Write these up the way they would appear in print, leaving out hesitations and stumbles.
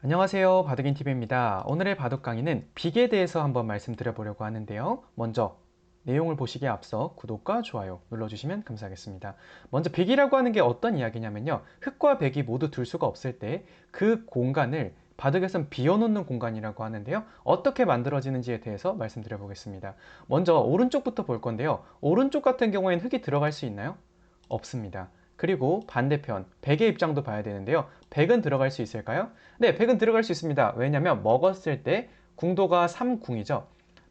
안녕하세요. 바둑인TV입니다. 오늘의 바둑 강의는 빅에 대해서 한번 말씀드려보려고 하는데요. 먼저 내용을 보시기에 앞서 구독과 좋아요 눌러주시면 감사하겠습니다. 먼저 빅이라고 하는 게 어떤 이야기냐면요. 흑과 백이 모두 둘 수가 없을 때 그 공간을 바둑에선 비워놓는 공간이라고 하는데요. 어떻게 만들어지는지에 대해서 말씀드려 보겠습니다. 먼저 오른쪽부터 볼 건데요. 오른쪽 같은 경우에는 흑이 들어갈 수 있나요? 없습니다. 그리고 반대편 백의 입장도 봐야 되는데요. 백은 들어갈 수 있을까요? 네, 백은 들어갈 수 있습니다. 왜냐하면 먹었을 때 궁도가 3궁이죠.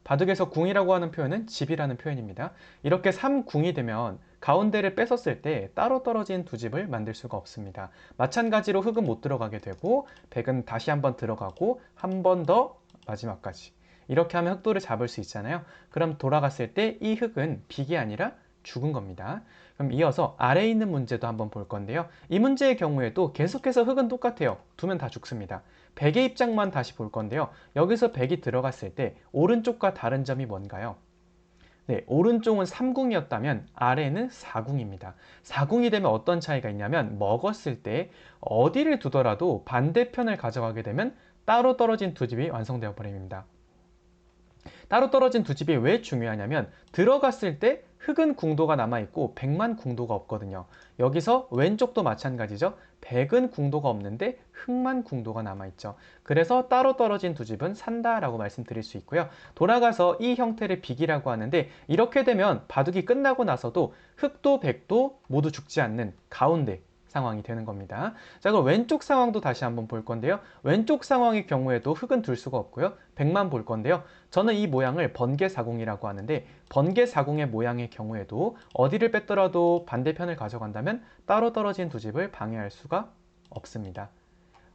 바둑에서 궁이라고 하는 표현은 집이라는 표현입니다. 이렇게 3궁이 되면 가운데를 뺏었을 때 따로 떨어진 두 집을 만들 수가 없습니다. 마찬가지로 흑은 못 들어가게 되고 백은 다시 한번 들어가고 한 번 더 마지막까지 이렇게 하면 흑도를 잡을 수 있잖아요. 그럼 돌아갔을 때 이 흑은 빅이 아니라 죽은 겁니다. 그럼 이어서 아래에 있는 문제도 한번 볼 건데요. 이 문제의 경우에도 계속해서 흑은 똑같아요. 두면 다 죽습니다. 백의 입장만 다시 볼 건데요. 여기서 백이 들어갔을 때 오른쪽과 다른 점이 뭔가요? 네, 오른쪽은 3궁이었다면 아래는 4궁입니다. 4궁이 되면 어떤 차이가 있냐면 먹었을 때 어디를 두더라도 반대편을 가져가게 되면 따로 떨어진 두 집이 완성되어 버립니다. 따로 떨어진 두 집이 왜 중요하냐면 들어갔을 때 흑은 궁도가 남아있고 백만 궁도가 없거든요. 여기서 왼쪽도 마찬가지죠. 백은 궁도가 없는데 흑만 궁도가 남아있죠. 그래서 따로 떨어진 두 집은 산다라고 말씀드릴 수 있고요. 돌아가서 이 형태를 빅이라고 하는데 이렇게 되면 바둑이 끝나고 나서도 흑도 백도 모두 죽지 않는 가운데 상황이 되는 겁니다. 자, 그럼 왼쪽 상황도 다시 한번 볼 건데요. 왼쪽 상황의 경우에도 흑은 둘 수가 없고요. 백만 볼 건데요. 저는 이 모양을 번개사공이라고 하는데 번개사공의 모양의 경우에도 어디를 뺐더라도 반대편을 가져간다면 따로 떨어진 두 집을 방해할 수가 없습니다.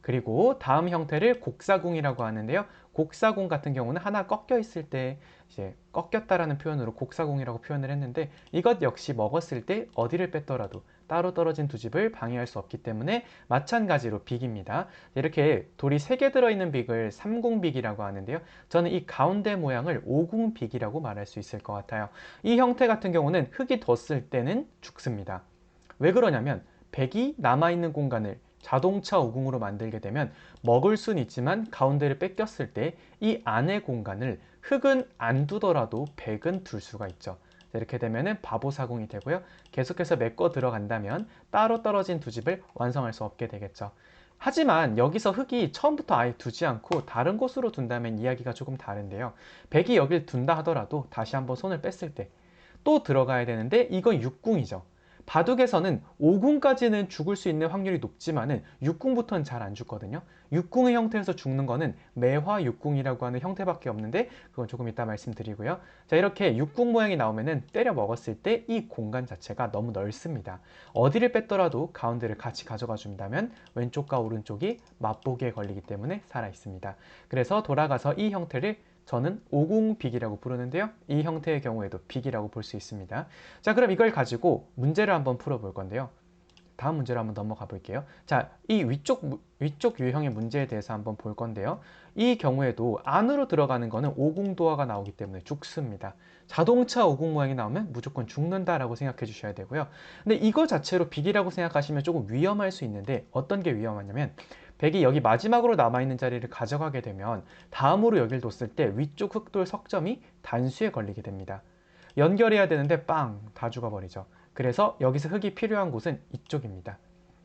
그리고 다음 형태를 곡사궁이라고 하는데요. 곡사궁 같은 경우는 하나 꺾여 있을 때 이제 꺾였다라는 표현으로 곡사궁이라고 표현을 했는데 이것 역시 먹었을 때 어디를 뺐더라도 따로 떨어진 두 집을 방해할 수 없기 때문에 마찬가지로 빅입니다. 이렇게 돌이 3개 들어있는 빅을 삼궁빅이라고 하는데요. 저는 이 가운데 모양을 오궁빅이라고 말할 수 있을 것 같아요. 이 형태 같은 경우는 흙이 뒀을 때는 죽습니다. 왜 그러냐면 백이 남아있는 공간을 자동차 오궁으로 만들게 되면 먹을 수는 있지만 가운데를 뺏겼을 때 이 안의 공간을 흑은 안 두더라도 백은 둘 수가 있죠. 이렇게 되면 바보사궁이 되고요. 계속해서 메꿔 들어간다면 따로 떨어진 두 집을 완성할 수 없게 되겠죠. 하지만 여기서 흑이 처음부터 아예 두지 않고 다른 곳으로 둔다면 이야기가 조금 다른데요. 백이 여길 둔다 하더라도 다시 한번 손을 뺐을 때 또 들어가야 되는데 이건 육궁이죠. 바둑에서는 5궁까지는 죽을 수 있는 확률이 높지만은 6궁부터는 잘 안 죽거든요. 6궁의 형태에서 죽는 거는 매화 6궁이라고 하는 형태밖에 없는데 그건 조금 이따 말씀드리고요. 자, 이렇게 6궁 모양이 나오면은 때려 먹었을 때 이 공간 자체가 너무 넓습니다. 어디를 뺐더라도 가운데를 같이 가져가 준다면 왼쪽과 오른쪽이 맞보기에 걸리기 때문에 살아 있습니다. 그래서 돌아가서 이 형태를 저는 오궁빅이라고 부르는데요. 이 형태의 경우에도 빅이라고 볼 수 있습니다. 자, 그럼 이걸 가지고 문제를 한번 풀어볼 건데요. 다음 문제로 한번 넘어가 볼게요. 자, 이 위쪽 유형의 문제에 대해서 한번 볼 건데요. 이 경우에도 안으로 들어가는 거는 오궁도화가 나오기 때문에 죽습니다. 자동차 오궁 모양이 나오면 무조건 죽는다라고 생각해 주셔야 되고요. 근데 이거 자체로 빅이라고 생각하시면 조금 위험할 수 있는데 어떤 게 위험하냐면 백이 여기 마지막으로 남아있는 자리를 가져가게 되면 다음으로 여길 뒀을 때 위쪽 흑돌 석점이 단수에 걸리게 됩니다. 연결해야 되는데 빵! 다 죽어버리죠. 그래서 여기서 흑이 필요한 곳은 이쪽입니다.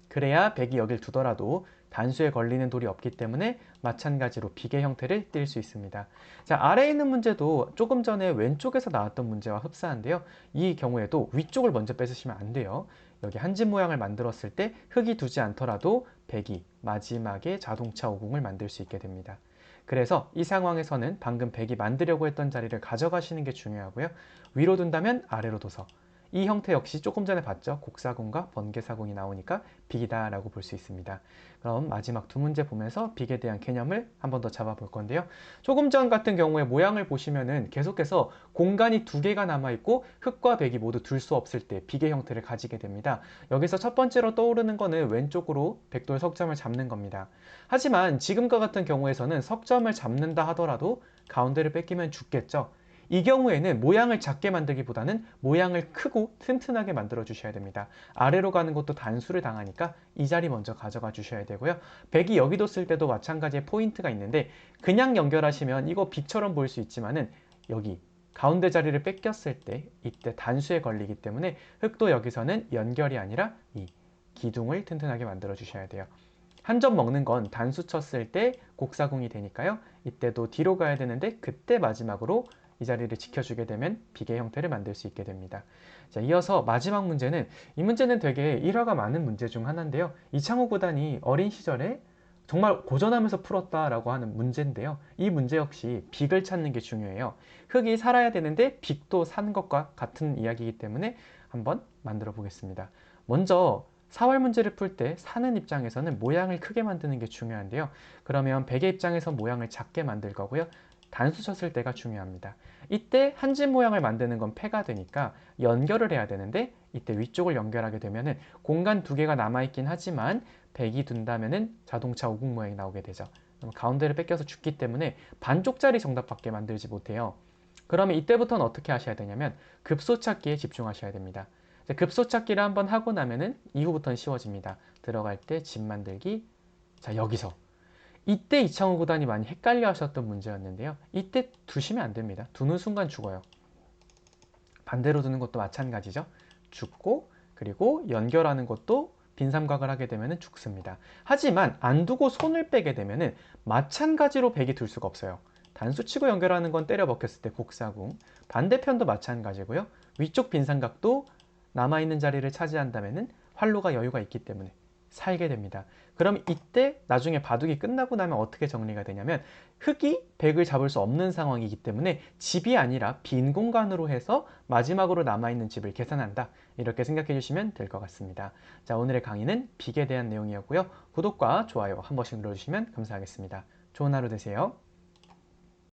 그래야 백이 여길 두더라도 단수에 걸리는 돌이 없기 때문에 마찬가지로 빅의 형태를 띌 수 있습니다. 자, 아래에 있는 문제도 조금 전에 왼쪽에서 나왔던 문제와 흡사한데요. 이 경우에도 위쪽을 먼저 뺏으시면 안 돼요. 여기 한집 모양을 만들었을 때 흑이 두지 않더라도 백이 마지막에 자동차 오궁을 만들 수 있게 됩니다. 그래서 이 상황에서는 방금 백이 만들려고 했던 자리를 가져가시는 게 중요하고요. 위로 둔다면 아래로 둬서 이 형태 역시 조금 전에 봤죠? 곡사궁과 번개사궁이 나오니까 빅이다라고 볼 수 있습니다. 그럼 마지막 두 문제 보면서 빅에 대한 개념을 한 번 더 잡아볼 건데요. 조금 전 같은 경우에 모양을 보시면은 계속해서 공간이 두 개가 남아있고 흑과 백이 모두 둘 수 없을 때 빅의 형태를 가지게 됩니다. 여기서 첫 번째로 떠오르는 거는 왼쪽으로 백돌 석점을 잡는 겁니다. 하지만 지금과 같은 경우에서는 석점을 잡는다 하더라도 가운데를 뺏기면 죽겠죠. 이 경우에는 모양을 작게 만들기보다는 모양을 크고 튼튼하게 만들어 주셔야 됩니다. 아래로 가는 것도 단수를 당하니까 이 자리 먼저 가져가 주셔야 되고요. 백이 여기도 쓸 때도 마찬가지의 포인트가 있는데 그냥 연결하시면 이거 빅처럼 보일 수 있지만은 여기 가운데 자리를 뺏겼을 때 이때 단수에 걸리기 때문에 흙도 여기서는 연결이 아니라 이 기둥을 튼튼하게 만들어 주셔야 돼요. 한 점 먹는 건 단수 쳤을 때 곡사공이 되니까요. 이때도 뒤로 가야 되는데 그때 마지막으로 이 자리를 지켜주게 되면 비계 형태를 만들 수 있게 됩니다. 자, 이어서 마지막 문제는 이 문제는 되게 일화가 많은 문제 중 하나인데요. 이창호 구단이 어린 시절에 정말 고전하면서 풀었다라고 하는 문제인데요. 이 문제 역시 빅을 찾는 게 중요해요. 흙이 살아야 되는데 빅도 산 것과 같은 이야기이기 때문에 한번 만들어 보겠습니다. 먼저 4월 문제를 풀 때 사는 입장에서는 모양을 크게 만드는 게 중요한데요. 그러면 백의 입장에서 모양을 작게 만들 거고요. 단수 쳤을 때가 중요합니다. 이때 한 집 모양을 만드는 건 패가 되니까 연결을 해야 되는데 이때 위쪽을 연결하게 되면은 공간 두 개가 남아있긴 하지만 백이 둔다면은 자동차 오궁 모양이 나오게 되죠. 그럼 가운데를 뺏겨서 죽기 때문에 반쪽짜리 정답밖에 만들지 못해요. 그러면 이때부터는 어떻게 하셔야 되냐면 급소 찾기에 집중하셔야 됩니다. 급소 찾기를 한번 하고 나면은 이후부터는 쉬워집니다. 들어갈 때 집 만들기. 자, 여기서 이때 이창호 구단이 많이 헷갈려 하셨던 문제였는데요. 이때 두시면 안 됩니다. 두는 순간 죽어요. 반대로 두는 것도 마찬가지죠. 죽고 그리고 연결하는 것도 빈삼각을 하게 되면 죽습니다. 하지만 안 두고 손을 빼게 되면 마찬가지로 백이 둘 수가 없어요. 단수치고 연결하는 건 때려 먹혔을 때 곡사궁, 반대편도 마찬가지고요. 위쪽 빈삼각도 남아있는 자리를 차지한다면 활로가 여유가 있기 때문에 살게 됩니다. 그럼 이때 나중에 바둑이 끝나고 나면 어떻게 정리가 되냐면 흙이 백을 잡을 수 없는 상황이기 때문에 집이 아니라 빈 공간으로 해서 마지막으로 남아있는 집을 계산한다. 이렇게 생각해 주시면 될 것 같습니다. 자, 오늘의 강의는 빅에 대한 내용이었고요. 구독과 좋아요 한 번씩 눌러주시면 감사하겠습니다. 좋은 하루 되세요.